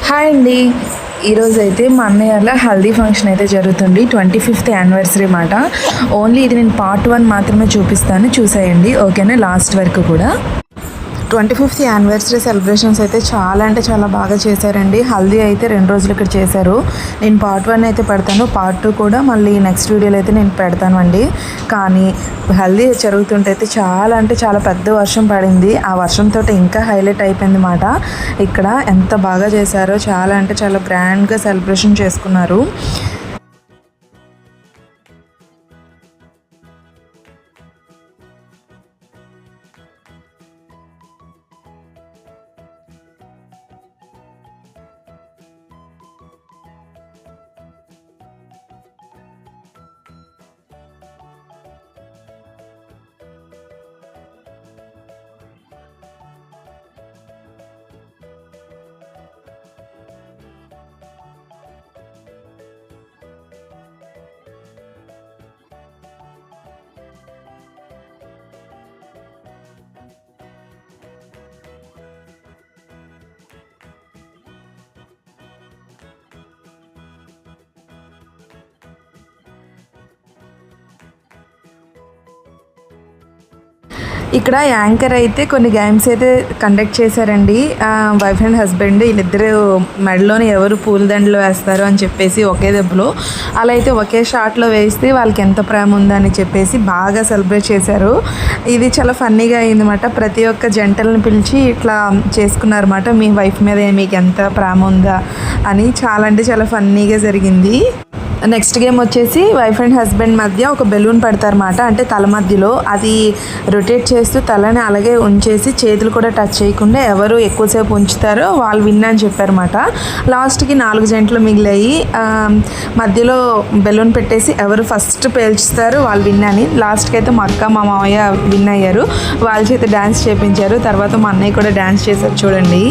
Hi అండి. ఈరోజు అయితే మా అన్నయ్య హల్దీ ఫంక్షన్ అయితే జరుగుతుంది. 25th యానివర్సరీ మాట. ఓన్లీ ఇది నేను పార్ట్ 1 మాత్రమే చూపిస్తాను, చూసేయండి ఓకేనా, లాస్ట్ వరకు కూడా. 25th యానివర్సరీ సెలబ్రేషన్స్ అయితే చాలా అంటే చాలా బాగా చేశారండి. హల్దీ అయితే 2 రోజులు ఇక్కడ చేశారు. నేను పార్ట్ 1 అయితే పెడతాను, పార్ట్ 2 కూడా మళ్ళీ నెక్స్ట్ వీడియోలో అయితే నేను పెడతాను అండి. కానీ హల్దీ జరుగుతుంటే అయితే చాలా అంటే చాలా పెద్ద వర్షం పడింది. ఆ వర్షంతో ఇంకా హైలైట్ అయిపోయింది మాట. ఇక్కడ ఎంత బాగా చేశారో, చాలా అంటే చాలా గ్రాండ్గా సెలబ్రేషన్ చేసుకున్నారు. ఇక్కడ యాంకర్ అయితే కొన్ని గేమ్స్ అయితే కండక్ట్ చేశారండి. వైఫ్ అండ్ హస్బెండ్ వీళ్ళిద్దరు మెడలోని ఎవరు పూలదండలు వేస్తారు అని చెప్పేసి ఒకే దెబ్బలో అలా అయితే ఒకే షాట్లో వేస్తే వాళ్ళకి ఎంత ప్రేమ ఉందని చెప్పేసి బాగా సెలబ్రేట్ చేశారు. ఇది చాలా ఫన్నీగా అయిందన్నమాట. ప్రతి ఒక్క జంటలను పిలిచి ఇట్లా చేసుకున్నారన్నమాట. మీ వైఫ్ మీద మీకు ఎంత ప్రేమ ఉందా అని చాలా అంటే చాలా ఫన్నీగా జరిగింది. నెక్స్ట్ గేమ్ వచ్చేసి వైఫ్ అండ్ హస్బెండ్ మధ్య ఒక బెలూన్ పెడతారన్నమాట. అంటే తల మధ్యలో అది రొటేట్ చేస్తూ తలని అలాగే ఉంచేసి చేతులు కూడా టచ్ చేయకుండా ఎవరు ఎక్కువసేపు ఉంచుతారో వాళ్ళు విన్ అని చెప్పారన్నమాట. లాస్ట్కి 4 జంటలు మిగిలాయి. మధ్యలో బెలూన్ పెట్టేసి ఎవరు ఫస్ట్ పేల్చుతారో వాళ్ళు విన్ అని. లాస్ట్కి అయితే మా అక్క మా మామయ్య విన్ అయ్యారు. వాళ్ళ చేత డ్యాన్స్ చేయించారు. తర్వాత మా అన్నయ్య కూడా డ్యాన్స్ చేశారు చూడండి.